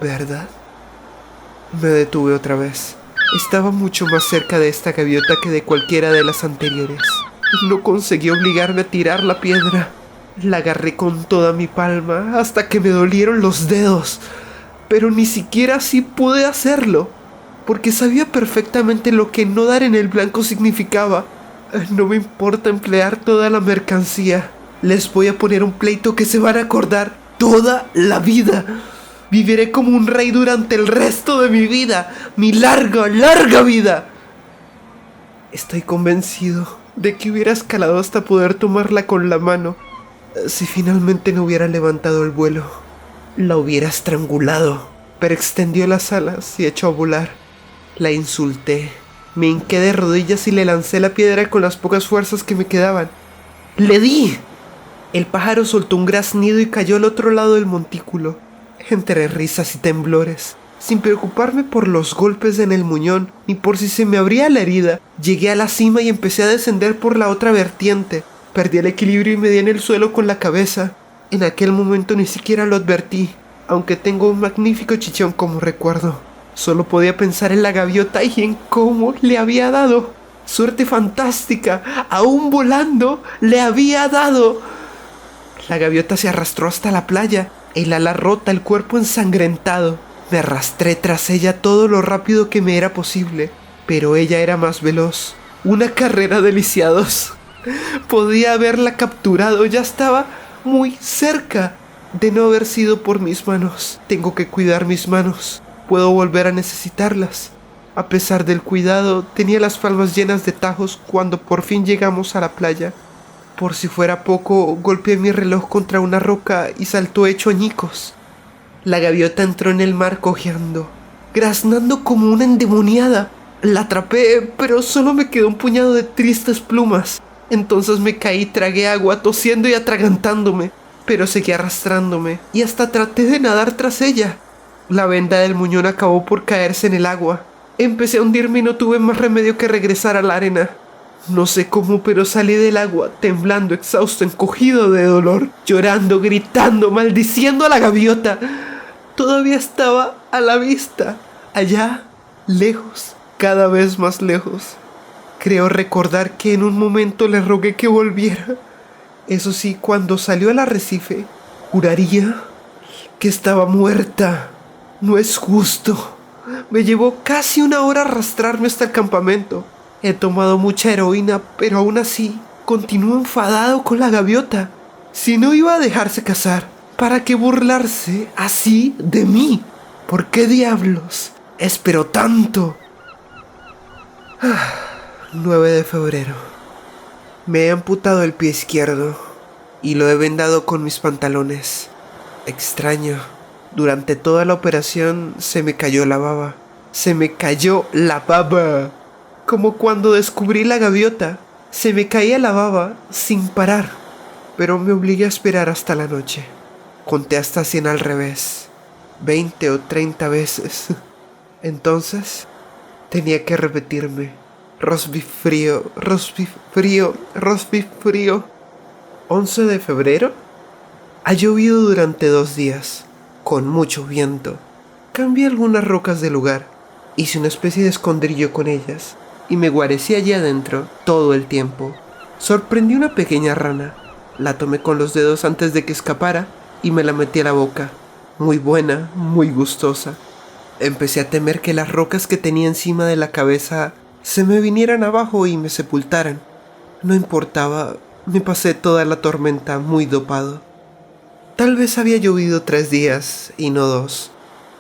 [SPEAKER 1] ¿verdad? Me detuve otra vez. Estaba mucho más cerca de esta gaviota que de cualquiera de las anteriores. Y no conseguí obligarme a tirar la piedra. La agarré con toda mi palma hasta que me dolieron los dedos. Pero ni siquiera así pude hacerlo, porque sabía perfectamente lo que no dar en el blanco significaba. No me importa emplear toda la mercancía. Les voy a poner un pleito que se van a acordar toda la vida. Viviré como un rey durante el resto de mi vida. Mi larga vida. Estoy convencido de que hubiera escalado hasta poder tomarla con la mano. Si finalmente no hubiera levantado el vuelo, la hubiera estrangulado. Pero extendió las alas y echó a volar. La insulté. Me hinqué de rodillas y le lancé la piedra con las pocas fuerzas que me quedaban. ¡Le di! El pájaro soltó un graznido y cayó al otro lado del montículo, entre risas y temblores. Sin preocuparme por los golpes en el muñón, ni por si se me abría la herida, llegué a la cima y empecé a descender por la otra vertiente. Perdí el equilibrio y me di en el suelo con la cabeza. En aquel momento ni siquiera lo advertí, aunque tengo un magnífico chichón como recuerdo. Solo podía pensar en la gaviota y en cómo le había dado. Suerte fantástica, aún volando, le había dado. La gaviota se arrastró hasta la playa, el ala rota, el cuerpo ensangrentado. Me arrastré tras ella todo lo rápido que me era posible, pero ella era más veloz. Una carrera de lisiados. Podía haberla capturado, ya estaba muy cerca. De no haber sido por mis manos. Tengo que cuidar mis manos. Puedo volver a necesitarlas. A pesar del cuidado, tenía las palmas llenas de tajos cuando por fin llegamos a la playa. Por si fuera poco, golpeé mi reloj contra una roca y saltó hecho añicos. La gaviota entró en el mar cojeando, graznando como una endemoniada. La atrapé, pero solo me quedó un puñado de tristes plumas. Entonces me caí, tragué agua, tosiendo y atragantándome, pero seguí arrastrándome y hasta traté de nadar tras ella. La venda del muñón acabó por caerse en el agua. Empecé a hundirme y no tuve más remedio que regresar a la arena. No sé cómo, pero salí del agua, temblando, exhausto, encogido de dolor, llorando, gritando, maldiciendo a la gaviota. Todavía estaba a la vista, allá, lejos, cada vez más lejos. Creo recordar que en un momento le rogué que volviera. Eso sí, cuando salió al arrecife, juraría que estaba muerta. No es justo. Me llevó casi 1 hora arrastrarme hasta el campamento. He tomado mucha heroína, pero aún así continúo enfadado con la gaviota. Si no iba a dejarse cazar, ¿para qué burlarse así de mí? ¿Por qué diablos esperó tanto? 9 de febrero. Me he amputado el pie izquierdo y lo he vendado con mis pantalones. Extraño. Durante toda la operación se me cayó la baba. Se me cayó la baba. Como cuando descubrí la gaviota. Se me caía la baba sin parar. Pero me obligué a esperar hasta la noche. Conté hasta 100 al revés. 20 o 30 veces. Entonces tenía que repetirme: roast beef frío, roast beef frío, roast beef frío. 11 de febrero. Ha llovido durante 2 días, con mucho viento. Cambié algunas rocas de lugar, hice una especie de escondrillo con ellas y me guarecí allí adentro todo el tiempo. Sorprendí una pequeña rana, la tomé con los dedos antes de que escapara y me la metí a la boca. Muy buena, muy gustosa. Empecé a temer que las rocas que tenía encima de la cabeza se me vinieran abajo y me sepultaran. No importaba, me pasé toda la tormenta muy dopado. Tal vez había llovido 3 días y no 2,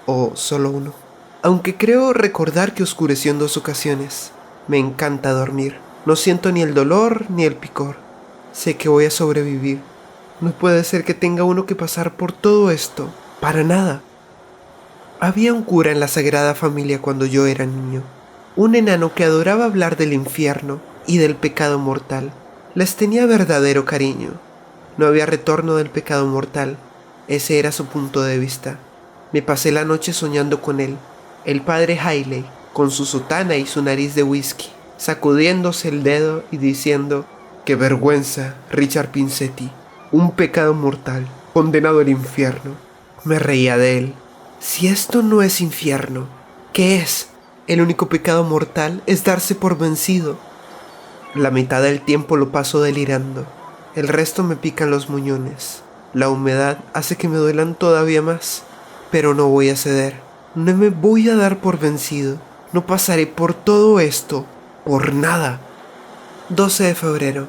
[SPEAKER 1] o solo uno. Aunque creo recordar que oscureció en 2 ocasiones. Me encanta dormir. No siento ni el dolor ni el picor. Sé que voy a sobrevivir. No puede ser que tenga uno que pasar por todo esto. Para nada. Había un cura en la Sagrada Familia cuando yo era niño. Un enano que adoraba hablar del infierno y del pecado mortal. Les tenía verdadero cariño. No había retorno del pecado mortal. Ese era su punto de vista. Me pasé la noche soñando con él, el padre Hailey, con su sotana y su nariz de whisky, sacudiéndose el dedo y diciendo: «¡Qué vergüenza, Richard Pinsetti! Un pecado mortal, condenado al infierno». Me reía de él. Si esto no es infierno, ¿qué es? El único pecado mortal es darse por vencido. La mitad del tiempo lo paso delirando. El resto me pican los muñones. La humedad hace que me duelan todavía más. Pero no voy a ceder. No me voy a dar por vencido. No pasaré por todo esto. Por nada. 12 de febrero.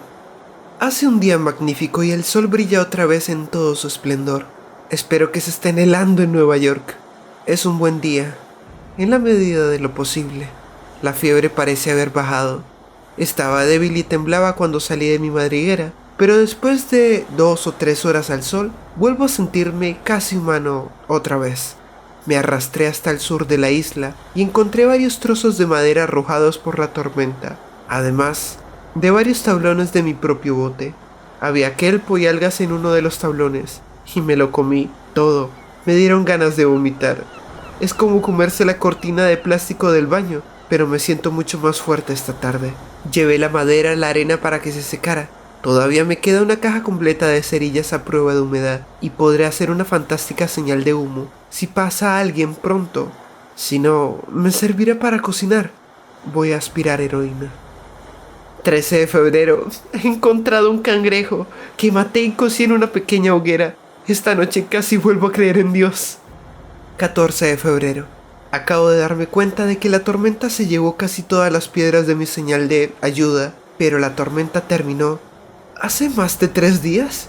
[SPEAKER 1] Hace un día magnífico y el sol brilla otra vez en todo su esplendor. Espero que se estén helando en Nueva York. Es un buen día, en la medida de lo posible. La fiebre parece haber bajado. Estaba débil y temblaba cuando salí de mi madriguera, pero después de 2 o 3 horas al sol, vuelvo a sentirme casi humano otra vez. Me arrastré hasta el sur de la isla y encontré varios trozos de madera arrojados por la tormenta, además de varios tablones de mi propio bote. Había kelpo y algas en uno de los tablones, y me lo comí todo. Me dieron ganas de vomitar. Es como comerse la cortina de plástico del baño, pero me siento mucho más fuerte esta tarde. Llevé la madera a la arena para que se secara. Todavía me queda una caja completa de cerillas a prueba de humedad y podré hacer una fantástica señal de humo si pasa alguien pronto. Si no, me servirá para cocinar. Voy a aspirar heroína. 13 de febrero. He encontrado un cangrejo que maté y cocí en una pequeña hoguera. Esta noche casi vuelvo a creer en Dios. 14 de febrero. Acabo de darme cuenta de que la tormenta se llevó casi todas las piedras de mi señal de ayuda, pero la tormenta terminó hace más de 3 días.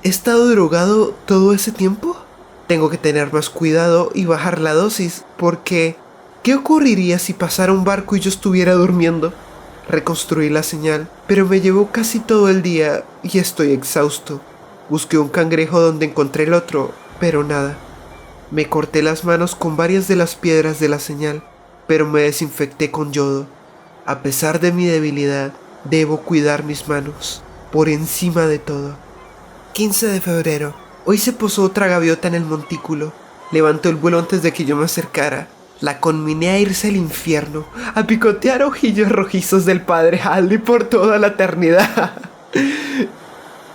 [SPEAKER 1] ¿He estado drogado todo ese tiempo? Tengo que tener más cuidado y bajar la dosis, porque ¿qué ocurriría si pasara un barco y yo estuviera durmiendo? Reconstruí la señal, pero me llevó casi todo el día y estoy exhausto. Busqué un cangrejo donde encontré el otro, pero nada. Me corté las manos con varias de las piedras de la señal, pero me desinfecté con yodo. A pesar de mi debilidad, debo cuidar mis manos, por encima de todo. 15 de febrero. Hoy se posó otra gaviota en el montículo. Levantó el vuelo antes de que yo me acercara. La conminé a irse al infierno, a picotear ojillos rojizos del padre Haley por toda la eternidad.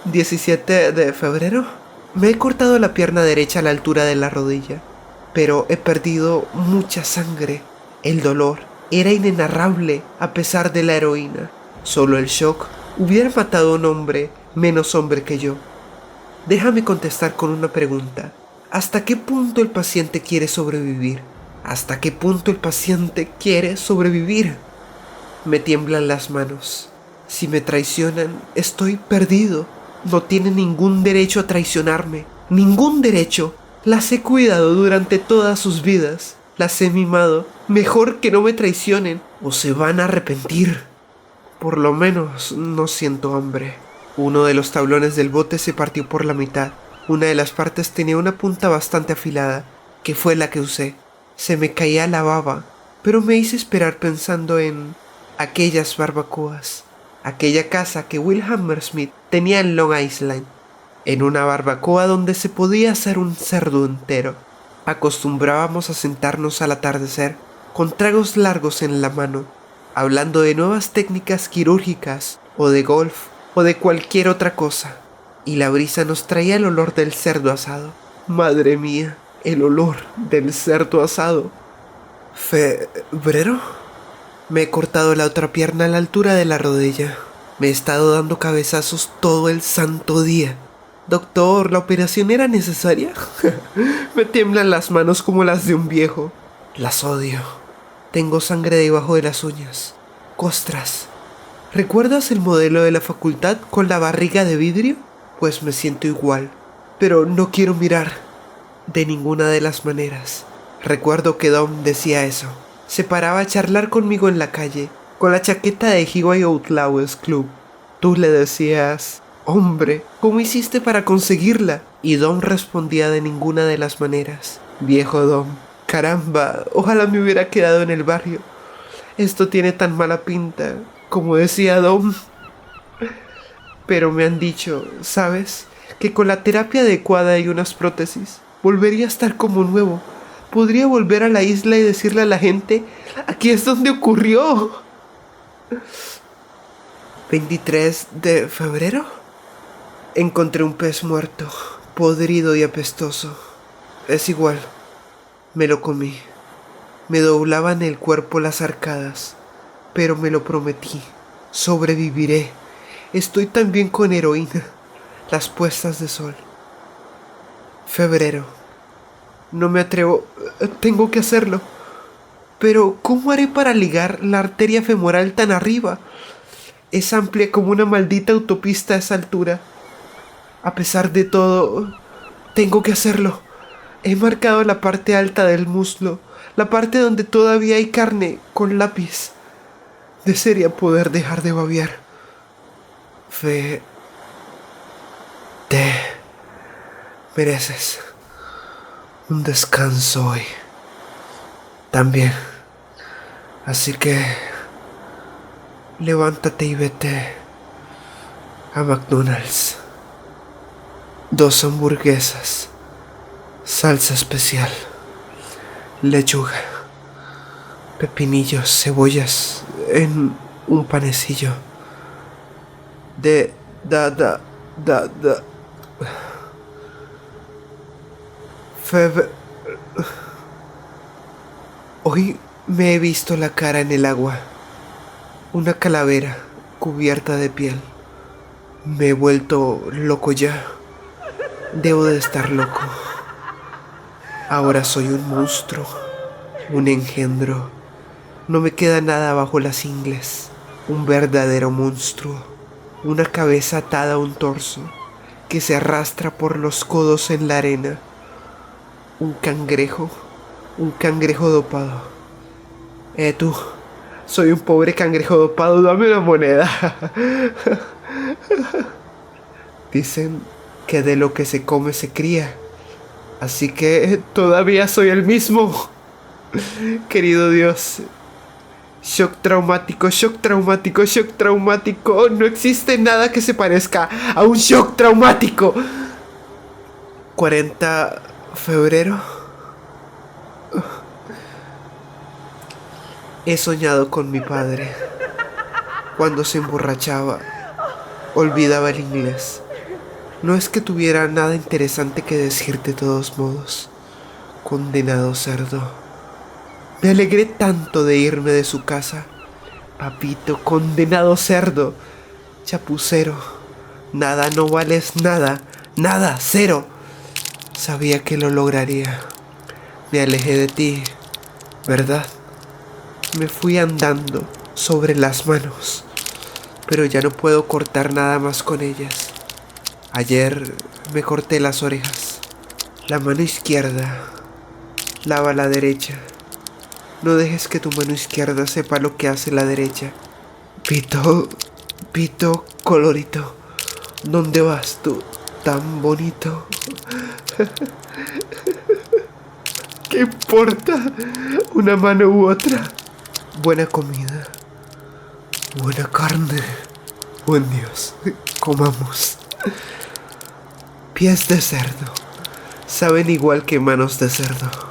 [SPEAKER 1] 17 de febrero. Me he cortado la pierna derecha a la altura de la rodilla, pero he perdido mucha sangre. El dolor era inenarrable a pesar de la heroína. Solo el shock hubiera matado a un hombre menos hombre que yo. Déjame contestar con una pregunta. ¿Hasta qué punto el paciente quiere sobrevivir? ¿Hasta qué punto el paciente quiere sobrevivir? Me tiemblan las manos. Si me traicionan, estoy perdido. No tienen ningún derecho a traicionarme. Ningún derecho. Las he cuidado durante todas sus vidas. Las he mimado. Mejor que no me traicionen o se van a arrepentir. Por lo menos no siento hambre. Uno de los tablones del bote se partió por la mitad. Una de las partes tenía una punta bastante afilada, que fue la que usé. Se me caía la baba, pero me hice esperar pensando en aquellas barbacoas. Aquella casa que Will Hammersmith tenía en Long Island. En una barbacoa donde se podía hacer un cerdo entero. Acostumbrábamos a sentarnos al atardecer con tragos largos en la mano, hablando de nuevas técnicas quirúrgicas o de golf o de cualquier otra cosa, y la brisa nos traía el olor del cerdo asado. Madre mía, el olor del cerdo asado. ¿Febrero? Me he cortado la otra pierna a la altura de la rodilla. Me he estado dando cabezazos todo el santo día. Doctor, ¿la operación era necesaria? Me tiemblan las manos como las de un viejo. Las odio. Tengo sangre debajo de las uñas. Costras. ¿Recuerdas el modelo de la facultad con la barriga de vidrio? Pues me siento igual. Pero no quiero mirar. De ninguna de las maneras. Recuerdo que Dom decía eso. Se paraba a charlar conmigo en la calle, con la chaqueta de Highway Outlaws Club. Tú le decías: hombre, ¿cómo hiciste para conseguirla? Y Dom respondía: de ninguna de las maneras. Viejo Dom, caramba, ojalá me hubiera quedado en el barrio. Esto tiene tan mala pinta, como decía Dom. Pero me han dicho, ¿sabes? Que con la terapia adecuada y unas prótesis, volvería a estar como nuevo. Podría volver a la isla y decirle a la gente: aquí es donde ocurrió. 23 de febrero. Encontré un pez muerto, podrido y apestoso. Es igual, me lo comí. Me doblaban el cuerpo las arcadas, pero me lo prometí. Sobreviviré. Estoy también con heroína. Las puestas de sol. Febrero. No me atrevo. Tengo que hacerlo. Pero ¿cómo haré para ligar la arteria femoral tan arriba? Es amplia como una maldita autopista a esa altura. A pesar de todo, tengo que hacerlo. He marcado la parte alta del muslo, la parte donde todavía hay carne, con lápiz. Desearía poder dejar de babear. Te mereces un descanso hoy también. Así que levántate y vete a McDonald's. 2 hamburguesas, salsa especial, lechuga, pepinillos, cebollas en un panecillo. Hoy me he visto la cara en el agua. Una calavera cubierta de piel. Me he vuelto loco ya. Debo de estar loco. Ahora soy un monstruo. Un engendro. No me queda nada bajo las ingles. Un verdadero monstruo. Una cabeza atada a un torso que se arrastra por los codos en la arena. Un cangrejo dopado. Tú, soy un pobre cangrejo dopado, dame una moneda. Dicen que de lo que se come se cría, así que todavía soy el mismo. Querido Dios. Shock traumático, shock traumático, shock traumático. No existe nada que se parezca a un shock traumático. 40 febrero. He soñado con mi padre. Cuando se emborrachaba, olvidaba el inglés. No es que tuviera nada interesante que decir de todos modos. Condenado cerdo. Me alegré tanto de irme de su casa. Papito, condenado cerdo. Chapucero. Nada, no vales nada. Nada, cero. Sabía que lo lograría. Me alejé de ti, ¿verdad? Me fui andando sobre las manos, pero ya no puedo cortar nada más con ellas. Ayer me corté las orejas. La mano izquierda. Lava la derecha. No dejes que tu mano izquierda sepa lo que hace la derecha. Pito colorito. ¿Dónde vas tú, tan bonito? ¿Qué importa? Una mano u otra. Buena comida. Buena carne. Buen Dios. Comamos. Pies de cerdo. Saben igual que manos de cerdo.